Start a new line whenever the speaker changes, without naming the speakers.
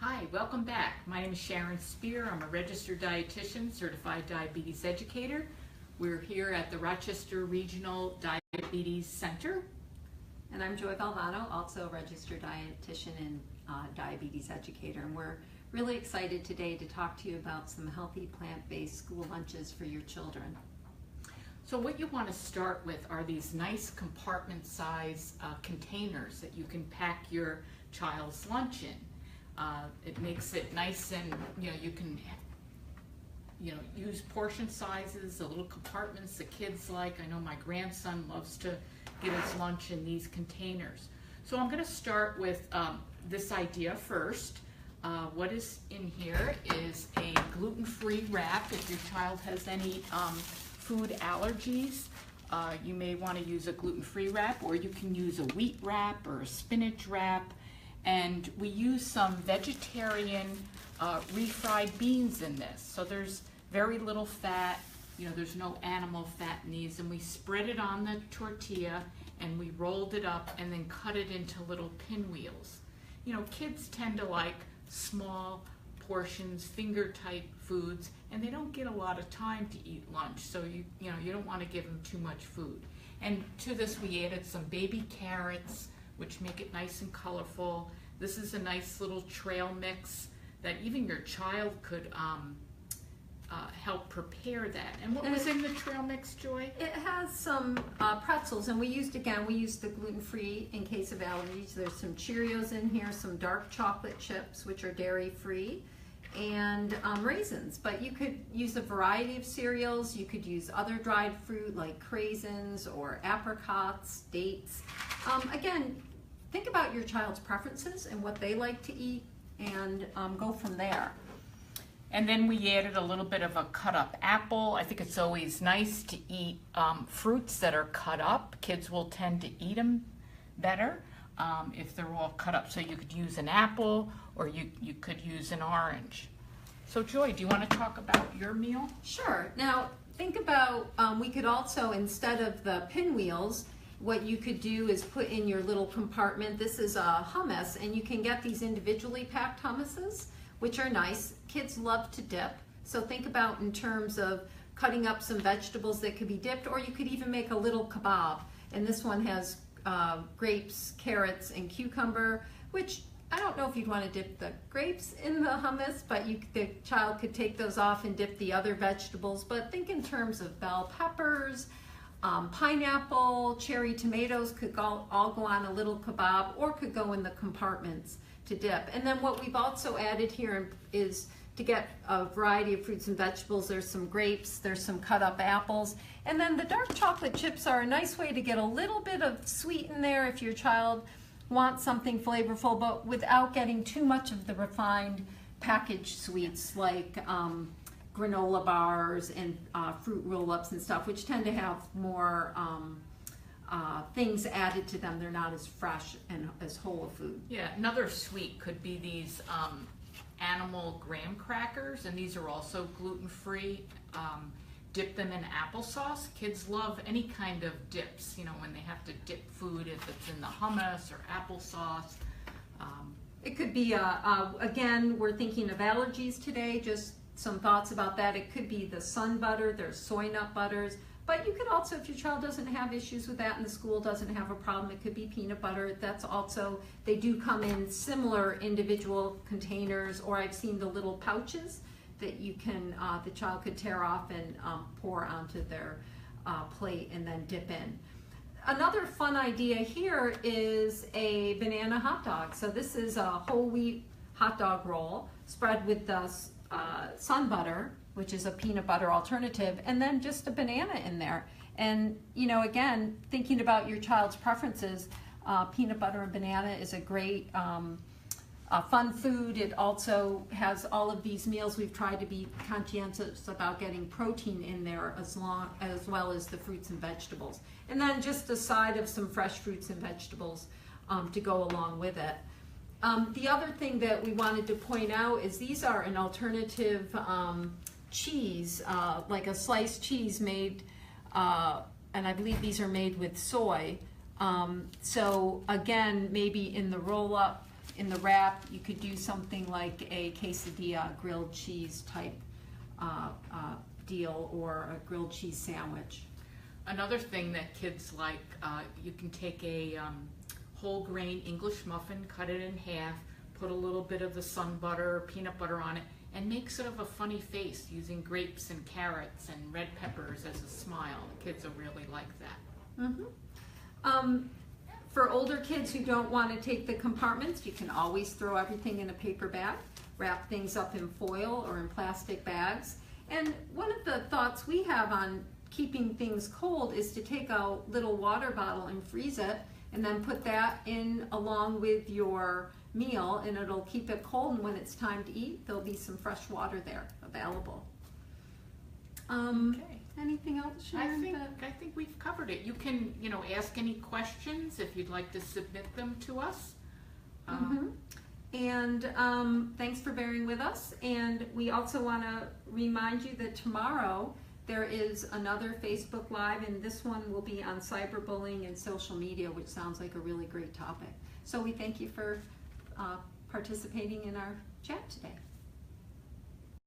Hi, welcome back. My name is Sharon Spear. I'm a registered dietitian, certified diabetes educator. We're here at the Rochester Regional Diabetes Center.
And I'm Joy Valvano, also a registered dietitian and diabetes educator. And we're really excited today to talk to you about some healthy plant-based school lunches for your children.
So what you want to start with are these nice compartment-sized containers that you can pack your child's lunch in. It makes it nice, and you can use portion sizes, the little compartments the kids like. I know my grandson loves to get his lunch in these containers. So I'm going to start with this idea first. What is in here is a gluten-free wrap. If your child has any food allergies, you may want to use a gluten-free wrap, or you can use a wheat wrap or a spinach wrap. And we use some vegetarian refried beans in this. So there's very little fat, there's no animal fat in these. And we spread it on the tortilla and we rolled it up and then cut it into little pinwheels. Kids tend to like small portions, finger type foods, and they don't get a lot of time to eat lunch. So you don't want to give them too much food. And to this we added some baby carrots, which make it nice and colorful. This is a nice little trail mix that even your child could help prepare that. And what was in the trail mix, Joy?
It has some pretzels, and we used the gluten-free in case of allergies. There's some Cheerios in here, some dark chocolate chips, which are dairy-free, and raisins. But you could use a variety of cereals. You could use other dried fruit like craisins or apricots, dates. Again, think about your child's preferences and what they like to eat, and go from there.
And then we added a little bit of a cut up apple. I think it's always nice to eat fruits that are cut up. Kids will tend to eat them better if they're all cut up. So you could use an apple, or you could use an orange. So Joy, do you want to talk about your meal?
Sure. Now think about, we could also, instead of the pinwheels, what you could do is put in your little compartment. This is a hummus, and you can get these individually packed hummuses, which are nice. Kids love to dip. So think about in terms of cutting up some vegetables that could be dipped, or you could even make a little kebab. And this one has grapes, carrots, and cucumber, which I don't know if you'd want to dip the grapes in the hummus, but the child could take those off and dip the other vegetables. But think in terms of bell peppers, pineapple, cherry tomatoes could all go on a little kebab, or could go in the compartments to dip. And then what we've also added here is to get a variety of fruits and vegetables. There's some grapes, there's some cut up apples, and then the dark chocolate chips are a nice way to get a little bit of sweet in there if your child wants something flavorful, but without getting too much of the refined packaged sweets like granola bars and fruit roll-ups and stuff, which tend to have more things added to them. They're not as fresh and as whole a food.
Yeah, another sweet could be these animal graham crackers, and these are also gluten-free. Dip them in applesauce. Kids love any kind of dips, when they have to dip food, if it's in the hummus or applesauce.
It could be, again, we're thinking of allergies today, just some thoughts about that. It could be the sun butter, there's soy nut butters, but you could also, if your child doesn't have issues with that and the school doesn't have a problem, it could be peanut butter. That's also, they do come in similar individual containers, or I've seen the little pouches that you can, the child could tear off and pour onto their plate and then dip in. Another fun idea here is a banana hot dog. So this is a whole wheat hot dog roll spread with the sun butter, which is a peanut butter alternative, and then just a banana in there. And again, thinking about your child's preferences, peanut butter and banana is a great fun food. It also has all of these meals. We've tried to be conscientious about getting protein in there as well as the fruits and vegetables. And then just a side of some fresh fruits and vegetables to go along with it. The other thing that we wanted to point out is these are an alternative cheese, like a sliced cheese made, and I believe these are made with soy. So again, maybe in the roll-up, in the wrap, you could do something like a quesadilla, grilled cheese type deal, or a grilled cheese sandwich.
Another thing that kids like, you can take a whole grain English muffin, cut it in half, put a little bit of the sun butter or peanut butter on it, and make sort of a funny face using grapes and carrots and red peppers as a smile. The kids will really like that.
For older kids who don't want to take the compartments, you can always throw everything in a paper bag, wrap things up in foil or in plastic bags. And one of the thoughts we have on keeping things cold is to take a little water bottle and freeze it, and then put that in along with your meal, and it'll keep it cold, and when it's time to eat, there'll be some fresh water there available.
Okay.
Anything else, Sharon?
I think we've covered it. You can, ask any questions if you'd like to submit them to us.
And thanks for bearing with us. And we also want to remind you that tomorrow there is another Facebook Live, and this one will be on cyberbullying and social media, which sounds like a really great topic. So we thank you for participating in our chat today.